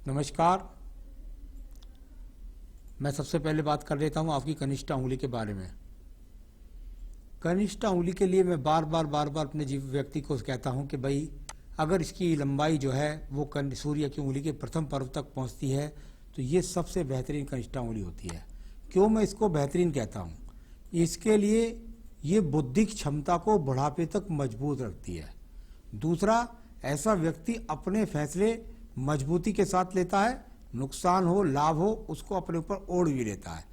नमस्कार। मैं सबसे पहले बात कर लेता हूं आपकी कनिष्ठ अंगुली के बारे में। कनिष्ठ अंगुली के लिए मैं बार बार अपने जीव व्यक्ति को कहता हूं कि भाई अगर इसकी लंबाई जो है वो सूर्य की उंगली के प्रथम पर्व तक पहुंचती है तो ये सबसे बेहतरीन कनिष्ठ अंगुली होती है। क्यों मैं इसको बेहतरीन कहता हूं? इसके लिए ये बौद्धिक क्षमता को बुढ़ापे तक मजबूत रखती है। दूसरा, ऐसा व्यक्ति अपने फैसले मजबूती के साथ लेता है, नुकसान हो लाभ हो उसको अपने ऊपर ओढ़ भी लेता है।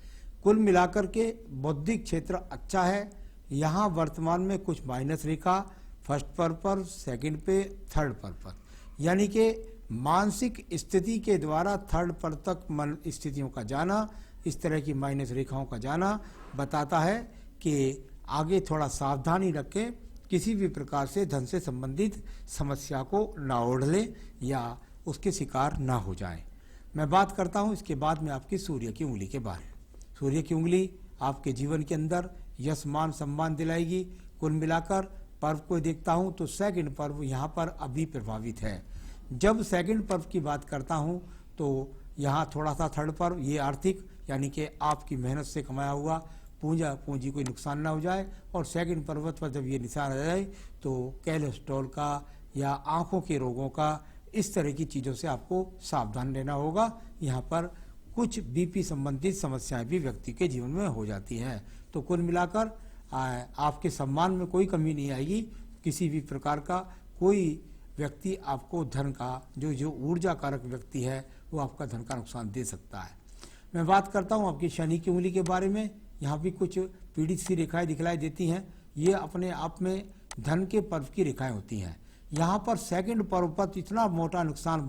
कुल मिलाकर के बौद्धिक क्षेत्र अच्छा है। यहाँ वर्तमान में कुछ माइनस रेखा फर्स्ट पर्व पर, सेकंड पे, थर्ड पर्व पर, यानी कि मानसिक स्थिति के द्वारा थर्ड पर्व तक मन स्थितियों का जाना, इस तरह की माइनस रेखाओं का जाना बताता है कि आगे थोड़ा सावधानी रखें, किसी भी प्रकार से धन से संबंधित समस्या को ना ओढ़ ले या उसके शिकार ना हो जाए। मैं बात करता हूं इसके बाद में आपकी सूर्य की उंगली के बारे में। सूर्य की उंगली आपके जीवन के अंदर यश मान सम्मान दिलाएगी। कुल मिलाकर पर्व को देखता हूं तो सेकंड पर्व यहां पर अभी प्रभावित है। जब सेकंड पर्व की बात करता हूं तो यहां थोड़ा सा थर्ड पर्व ये आर्थिक यानी कि आपकी मेहनत से कमाया हुआ पूंजी कोई नुकसान ना हो जाए, और सेकंड पर्वत पर जब ये निशान आ जाए तो कोलेस्ट्रॉल का या आंखों के रोगों का, इस तरह की चीज़ों से आपको सावधान रहना होगा। यहाँ पर कुछ बीपी संबंधित समस्याएं भी व्यक्ति के जीवन में हो जाती हैं। तो कुल मिलाकर आपके सम्मान में कोई कमी नहीं आएगी। किसी भी प्रकार का कोई व्यक्ति आपको धन का जो ऊर्जा कारक व्यक्ति है वो आपका धन का नुकसान दे सकता है। मैं बात करता हूँ आपकी शनि की उंगली के बारे में। यहाँ भी कुछ पीड़ित सी रेखाएं दिखलाई देती हैं। ये अपने आप में धन के पर्व की रेखाएं होती हैं। यहाँ पर सेकंड पर्व पर इतना मोटा निशान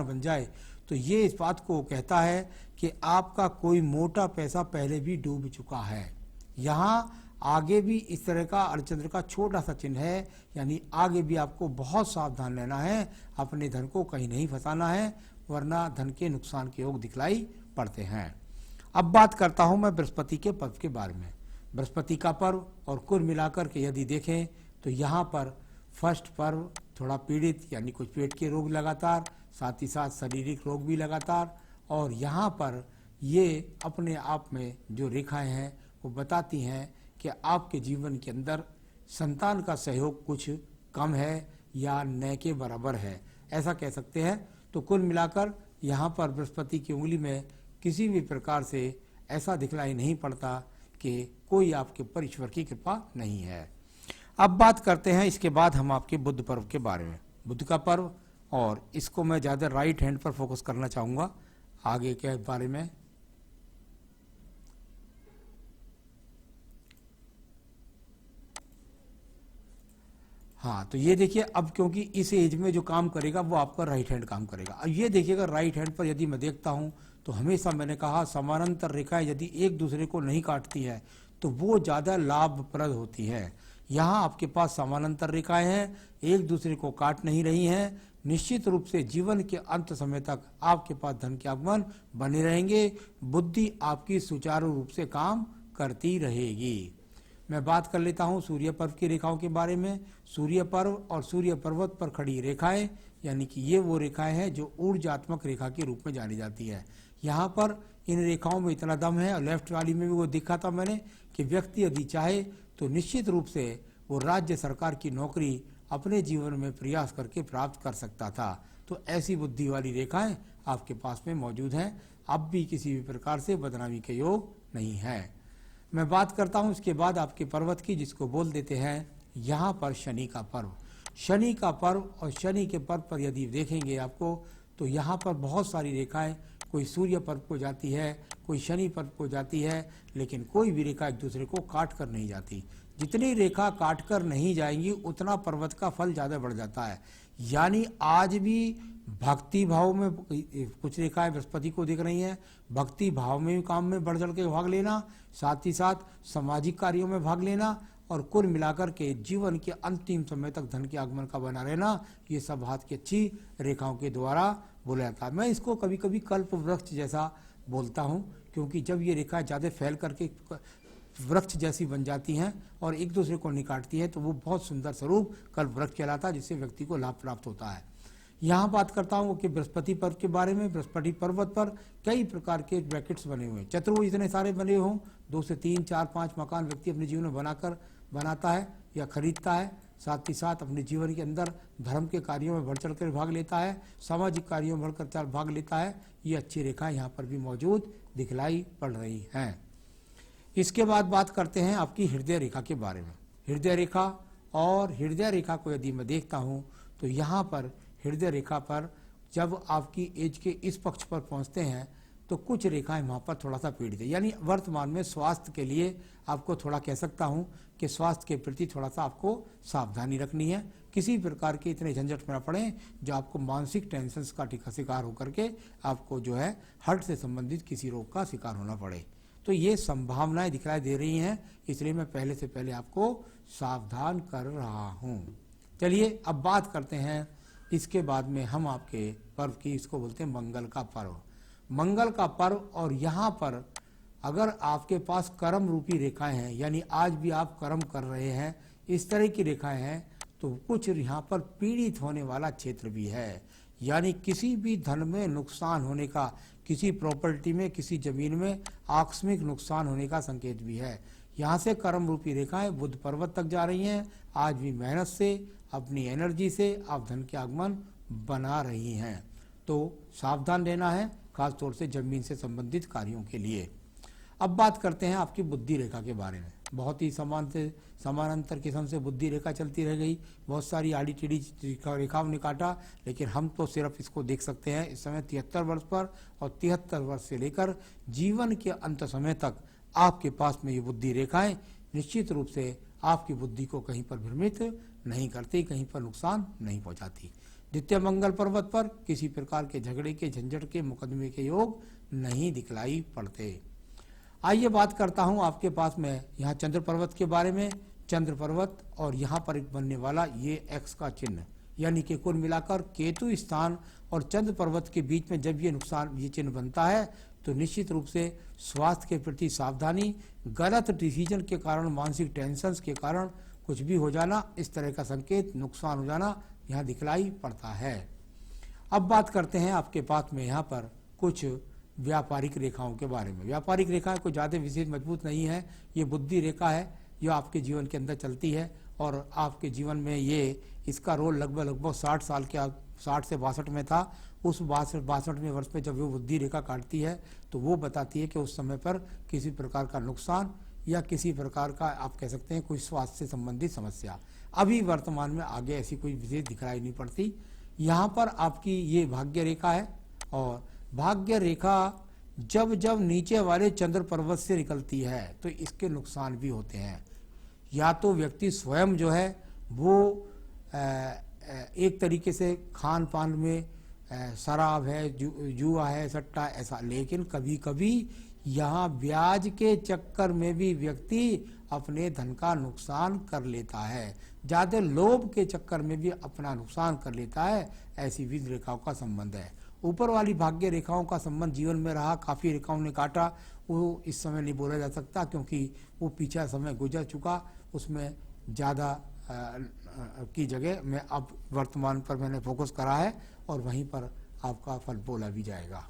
बन जाए तो ये इस बात को कहता है कि आपका कोई मोटा पैसा पहले भी डूब चुका है। यहाँ आगे भी इस तरह का अर्धचंद्र का छोटा सा चिन्ह है, यानी आगे भी आपको बहुत सावधान रहना है, अपने धन को कहीं नहीं फंसाना है, वरना धन के नुकसान के योग दिखलाई पड़ते हैं। अब बात करता हूं मैं बृहस्पति के पर्व के बारे में। बृहस्पति का पर्व और कुल मिलाकर के यदि देखें तो यहाँ पर फर्स्ट पर्व थोड़ा पीड़ित यानी कुछ पेट के रोग लगातार, साथ ही साथ शारीरिक रोग भी लगातार, और यहाँ पर ये अपने आप में जो रेखाएं हैं वो बताती हैं कि आपके जीवन के अंदर संतान का सहयोग कुछ कम है या न के बराबर है, ऐसा कह सकते हैं। तो कुल मिलाकर यहाँ पर बृहस्पति की उंगली में किसी भी प्रकार से ऐसा दिखलाई नहीं पड़ता कि कोई आपके ऊपर ईश्वर की कृपा नहीं है। अब बात करते हैं इसके बाद हम आपके बुध पर्व के बारे में। बुध का पर्व, और इसको मैं ज़्यादा राइट हैंड पर फोकस करना चाहूँगा आगे के बारे में। हाँ, तो ये देखिए, अब क्योंकि इस एज में जो काम करेगा वो आपका राइट हैंड काम करेगा। अब ये देखिएगा राइट हैंड पर यदि मैं देखता हूँ तो हमेशा मैंने कहा समानांतर रेखाएं यदि एक दूसरे को नहीं काटती है तो वो ज़्यादा लाभप्रद होती है। यहाँ आपके पास समानांतर रेखाएं हैं, एक दूसरे को काट नहीं रही हैं। निश्चित रूप से जीवन के अंत समय तक आपके पास धन के आगमन बने रहेंगे, बुद्धि आपकी सुचारू रूप से काम करती रहेगी। मैं बात कर लेता हूँ सूर्य पर्व की रेखाओं के बारे में। सूर्य पर्व और सूर्य पर्वत पर खड़ी रेखाएं यानी कि ये वो रेखाएं हैं जो ऊर्जात्मक रेखा के रूप में जानी जाती है। यहाँ पर इन रेखाओं में इतना दम है, और लेफ्ट वाली में भी वो देखा था मैंने कि व्यक्ति यदि चाहे तो निश्चित रूप से वो राज्य सरकार की नौकरी अपने जीवन में प्रयास करके प्राप्त कर सकता था। तो ऐसी बुद्धि वाली रेखाएं आपके पास में मौजूद हैं। अब भी किसी भी प्रकार से बदनामी के योग नहीं है। मैं बात करता हूं इसके बाद आपके पर्वत की, जिसको बोल देते हैं यहाँ पर शनि का पर्व। शनि का पर्व और शनि के पर्व पर यदि देखेंगे आपको तो यहाँ पर बहुत सारी रेखाएं कोई सूर्य पर्व को जाती है, कोई शनि पर्व को जाती है, लेकिन कोई भी रेखा एक दूसरे को काट कर नहीं जाती। जितनी रेखा काट कर नहीं जाएंगी उतना पर्वत का फल ज़्यादा बढ़ जाता है। यानी आज भी भक्ति भाव में कुछ रेखाएं बृहस्पति को दिख रही हैं, भक्ति भाव में काम में बढ़ चढ़ के भाग लेना, साथ ही साथ सामाजिक कार्यों में भाग लेना, और कुल मिलाकर के जीवन के अंतिम समय तक धन के आगमन का बना रहना, ये सब हाथ की अच्छी रेखाओं के द्वारा बोला जाता है। मैं इसको कभी कभी कल्प वृक्ष जैसा बोलता हूँ, क्योंकि जब ये रेखाएं ज़्यादा फैल करके वृक्ष जैसी बन जाती हैं और एक दूसरे को नहीं काटती हैं तो वो बहुत सुंदर स्वरूप कल्प वृक्ष कहलाता है, जिससे व्यक्ति को लाभ प्राप्त होता है। यहाँ बात करता हूँ कि बृहस्पति पर्व के बारे में। बृहस्पति पर्वत पर कई प्रकार के ब्रैकेट्स बने हुए हैं, चतुर्भुज इतने सारे बने हों, 2 से 3, 4, 5 मकान व्यक्ति अपने जीवन में बनाता है या खरीदता है। साथ ही साथ अपने जीवन के अंदर धर्म के कार्यों में बढ़ चढ़ कर भाग लेता है, सामाजिक कार्यों में बढ़कर भाग लेता है। ये अच्छी रेखाएं यहाँ पर भी मौजूद दिखलाई पड़ रही हैं। इसके बाद बात करते हैं आपकी हृदय रेखा के बारे में। हृदय रेखा और हृदय रेखा को यदि मैं देखता हूँ तो यहाँ पर हृदय रेखा पर जब आपकी एज के इस पक्ष पर पहुँचते हैं तो कुछ रेखाएं वहाँ पर थोड़ा सा पीड़ित है, यानी वर्तमान में स्वास्थ्य के लिए आपको थोड़ा कह सकता हूँ कि स्वास्थ्य के प्रति थोड़ा सा आपको सावधानी रखनी है। किसी प्रकार के इतने झंझट में न पड़े जो आपको मानसिक टेंशन का शिकार होकर के आपको जो है हार्ट से संबंधित किसी रोग का शिकार होना पड़े। तो ये संभावनाएं दिखाई दे रही हैं, इसलिए मैं पहले से पहले आपको सावधान कर रहा हूँ। चलिए अब बात करते हैं इसके बाद में हम आपके पर्व की, इसको बोलते हैं मंगल का पर्व। मंगल का पर्व, और यहाँ पर अगर आपके पास कर्म रूपी रेखाएं हैं, यानी आज भी आप कर्म कर रहे हैं, इस तरह की रेखाएं हैं, तो कुछ यहाँ पर पीड़ित होने वाला क्षेत्र भी है, यानी किसी भी धन में नुकसान होने का, किसी प्रॉपर्टी में, किसी जमीन में आकस्मिक नुकसान होने का संकेत भी है। यहाँ से कर्म रूपी रेखाएं बुध पर्वत तक जा रही हैं। आज भी मेहनत से, अपनी एनर्जी से आप धन के आगमन बना रही हैं, तो सावधान रहना है, खासतौर से जमीन से संबंधित कार्यों के लिए। अब बात करते हैं आपकी बुद्धि रेखा के बारे में। बहुत ही समानांतर किस्म से बुद्धि रेखा चलती रह गई, बहुत सारी आड़ी टेढ़ी रेखाओं ने काटा, लेकिन हम तो सिर्फ इसको देख सकते हैं इस समय 73 वर्ष पर, और 73 वर्ष से लेकर जीवन के अंत समय तक आपके पास में ये बुद्धि रेखाएं निश्चित रूप से आपकी बुद्धि को कहीं पर भ्रमित नहीं करती, कहीं पर नुकसान नहीं पहुंचाती। द्वितीय मंगल पर्वत पर किसी प्रकार के झगड़े के, झंझट के, मुकदमे के योग नहीं दिखलाई पड़ते। आइए बात करता हूं आपके पास में यहाँ चंद्र पर्वत के बारे में। चंद्र पर्वत और यहाँ पर एक बनने वाला ये एक्स का चिन्ह, यानी कि कुल मिलाकर केतु स्थान और चंद्र पर्वत के बीच में जब ये चिन्ह बनता है तो निश्चित रूप से स्वास्थ्य के प्रति सावधानी, गलत डिसीजन के कारण, मानसिक टेंशन के कारण कुछ भी हो जाना, इस तरह का संकेत, नुकसान हो जाना यहाँ दिखलाई पड़ता है। अब बात करते हैं आपके पास में यहाँ पर कुछ व्यापारिक रेखाओं के बारे में। व्यापारिक रेखाएं कोई ज़्यादा विशेष मजबूत नहीं है, ये बुद्धि रेखा है जो आपके जीवन के अंदर चलती है, और आपके जीवन में ये इसका रोल लगभग 60 साल के 60 से 62 में था। उस 62वें वर्ष में जब वो बुद्धि रेखा काटती है तो वो बताती है कि उस समय पर किसी प्रकार का नुकसान या किसी प्रकार का, आप कह सकते हैं, कोई स्वास्थ्य से संबंधित समस्या। अभी वर्तमान में आगे ऐसी कोई विशेष दिखाई नहीं पड़ती। यहाँ पर आपकी ये भाग्य रेखा है, और भाग्य रेखा जब जब नीचे वाले चंद्र पर्वत से निकलती है तो इसके नुकसान भी होते हैं। या तो व्यक्ति स्वयं जो है वो एक तरीके से खान पान में शराब है, जुआ है, सट्टा ऐसा, लेकिन कभी कभी यहाँ ब्याज के चक्कर में भी व्यक्ति अपने धन का नुकसान कर लेता है, ज़्यादा लोभ के चक्कर में भी अपना नुकसान कर लेता है। ऐसी विविध रेखाओं का संबंध है। ऊपर वाली भाग्य रेखाओं का संबंध जीवन में रहा, काफ़ी रेखाओं ने काटा, वो इस समय नहीं बोला जा सकता क्योंकि वो पीछा समय गुजर चुका, उसमें ज़्यादा की जगह मैं अब वर्तमान पर मैंने फोकस करा है और वहीं पर आपका फल बोला भी जाएगा।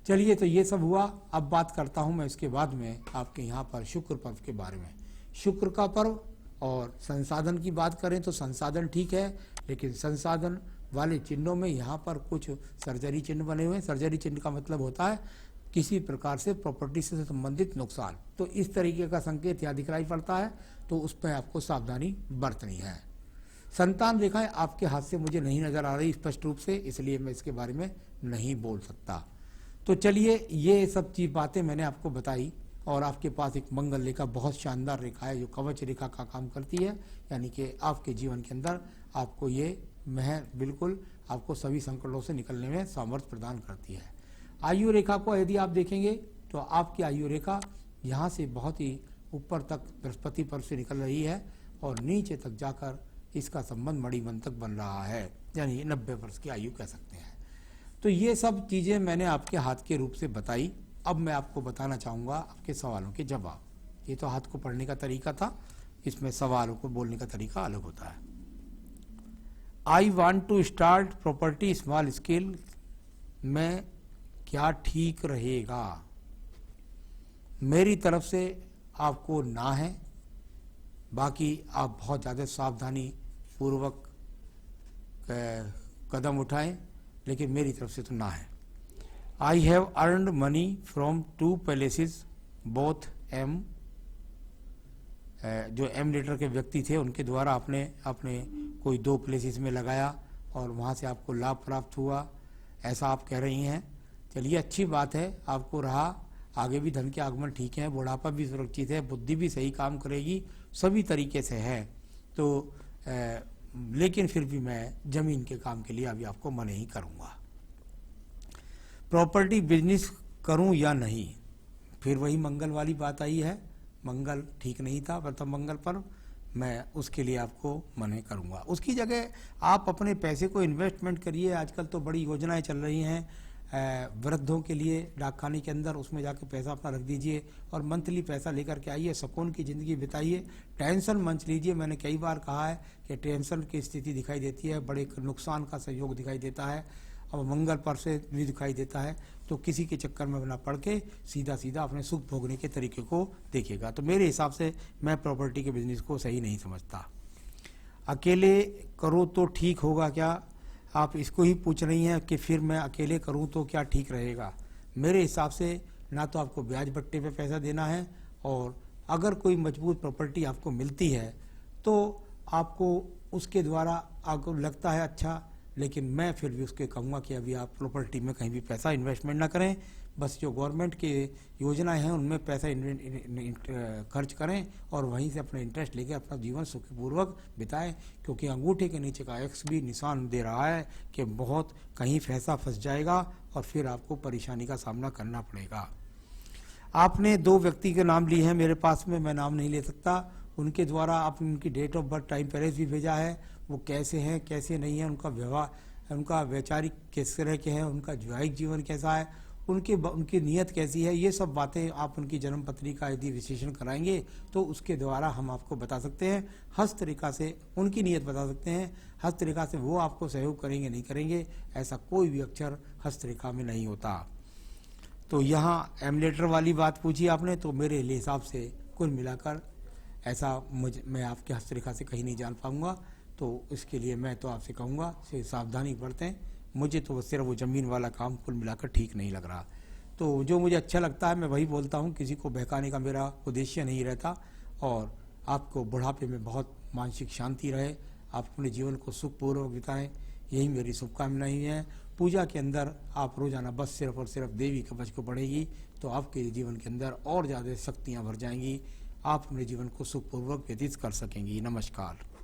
चलिए, तो ये सब हुआ। अब बात करता हूँ मैं इसके बाद में आपके यहाँ पर शुक्र पर्व के बारे में। शुक्र का पर्व और संसाधन की बात करें तो संसाधन ठीक है, लेकिन संसाधन वाले चिन्हों में यहाँ पर कुछ सर्जरी चिन्ह बने हुए हैं। सर्जरी चिन्ह का मतलब होता है किसी प्रकार से प्रॉपर्टी से संबंधित नुकसान, तो इस तरीके का संकेत यहाँ दिखाई पड़ता है, तो उस पर आपको सावधानी बरतनी है। संतान रेखाएं आपके हाथ से मुझे नहीं नजर आ रही स्पष्ट रूप से, इसलिए मैं इसके बारे में नहीं बोल सकता। तो चलिए, ये सब चीज बातें मैंने आपको बताई, और आपके पास एक मंगल रेखा बहुत शानदार रेखा है जो कवच रेखा का काम करती है, यानी कि आपके जीवन के अंदर आपको ये बिल्कुल आपको सभी संकटों से निकलने में सामर्थ्य प्रदान करती है। आयु रेखा को यदि आप देखेंगे तो आपकी आयु रेखा यहाँ से बहुत ही ऊपर तक बृहस्पति पर्व से निकल रही है और नीचे तक जाकर इसका संबंध मणिबंध तक बन रहा है, यानी 90 वर्ष की आयु कह सकते हैं। तो ये सब चीज़ें मैंने आपके हाथ के रूप से बताई। अब मैं आपको बताना चाहूँगा आपके सवालों के जवाब। ये तो हाथ को पढ़ने का तरीका था, इसमें सवालों को बोलने का तरीका अलग होता है। I want to start property small scale में क्या ठीक रहेगा? मेरी तरफ से आपको ना है, बाकी आप बहुत ज़्यादा सावधानी पूर्वक कदम उठाएं, लेकिन मेरी तरफ से तो ना है। I have earned money from 2 places both M, जो एम लेटर के व्यक्ति थे उनके द्वारा आपने अपने कोई 2 प्लेसेस में लगाया और वहाँ से आपको लाभ प्राप्त हुआ, ऐसा आप कह रही हैं। चलिए अच्छी बात है, आपको रहा, आगे भी धन के आगमन ठीक है, बुढ़ापा भी सुरक्षित है, बुद्धि भी सही काम करेगी, सभी तरीके से है। तो लेकिन फिर भी मैं जमीन के काम के लिए अभी आपको मना ही करूँगा। प्रॉपर्टी बिजनेस करूँ या नहीं, फिर वही मंगल वाली बात आई है। मंगल ठीक नहीं था, प्रथम मंगल पर मैं उसके लिए आपको मना करूंगा। उसकी जगह आप अपने पैसे को इन्वेस्टमेंट करिए। आजकल तो बड़ी योजनाएं चल रही हैं वृद्धों के लिए, डाकखाने के अंदर उसमें जाके पैसा अपना रख दीजिए और मंथली पैसा लेकर के आइए, सुकून की ज़िंदगी बिताइए, टेंशन मंच लीजिए। मैंने कई बार कहा है कि टेंशन की स्थिति दिखाई देती है, बड़े नुकसान का सहयोग दिखाई देता है, अब मंगल पर से भी दिखाई देता है। तो किसी के चक्कर में ना पड़ के सीधा सीधा अपने सुख भोगने के तरीके को देखिएगा। तो मेरे हिसाब से मैं प्रॉपर्टी के बिजनेस को सही नहीं समझता। अकेले करो तो ठीक होगा क्या, आप इसको ही पूछ रही हैं कि फिर मैं अकेले करूं तो क्या ठीक रहेगा। मेरे हिसाब से ना तो आपको ब्याज बट्टे पे पैसा देना है, और अगर कोई मजबूत प्रॉपर्टी आपको मिलती है तो आपको उसके द्वारा आपको लगता है अच्छा, लेकिन मैं फिर भी उसके कहूँगा कि अभी आप प्रॉपर्टी में कहीं भी पैसा इन्वेस्टमेंट ना करें। बस जो गवर्नमेंट की योजनाएं हैं उनमें पैसा खर्च करें और वहीं से अपना इंटरेस्ट लेके अपना जीवन सुखपूर्वक बिताएं, क्योंकि अंगूठे के नीचे का एक्स भी निशान दे रहा है कि बहुत कहीं पैसा फंस जाएगा और फिर आपको परेशानी का सामना करना पड़ेगा। आपने 2 व्यक्ति के नाम लिए हैं मेरे पास में, मैं नाम नहीं ले सकता। उनके द्वारा आपने उनकी date of birth, time place भी भेजा है, वो कैसे हैं कैसे नहीं है, उनका व्यवहार, उनका वैचारिक किस तरह के हैं, उनका वैवाहिक जीवन कैसा है, उनकी नीयत कैसी है, ये सब बातें आप उनकी जन्म पत्री का यदि विश्लेषण कराएंगे तो उसके द्वारा हम आपको बता सकते हैं। हस्तरेखा से उनकी नीयत बता सकते हैं, हस्तरेखा से वो आपको सहयोग करेंगे नहीं करेंगे, ऐसा कोई भी अक्षर हस्तरेखा में नहीं होता। तो यहाँ एमुलेटर वाली बात पूछी आपने, तो मेरे हिसाब से कुल मिलाकर ऐसा मैं आपके हस्तरेखा से कहीं नहीं जान पाऊंगा। तो इसके लिए मैं तो आपसे कहूँगा से सावधानी बरतें। मुझे तो सिर्फ वो ज़मीन वाला काम कुल मिलाकर ठीक नहीं लग रहा। तो जो मुझे अच्छा लगता है मैं वही बोलता हूँ, किसी को बहकाने का मेरा उद्देश्य नहीं रहता। और आपको बुढ़ापे में बहुत मानसिक शांति रहे, आप अपने जीवन को सुखपूर्वक बिताएं, यही मेरी शुभकामनाएं हैं। पूजा के अंदर आप रोजाना बस सिर्फ और सिर्फ देवी कवच को पढ़ेगी तो आपके जीवन के अंदर और ज़्यादा शक्तियाँ भर जाएंगी, आप अपने जीवन को सुखपूर्वक व्यतीत कर सकेंगी। नमस्कार।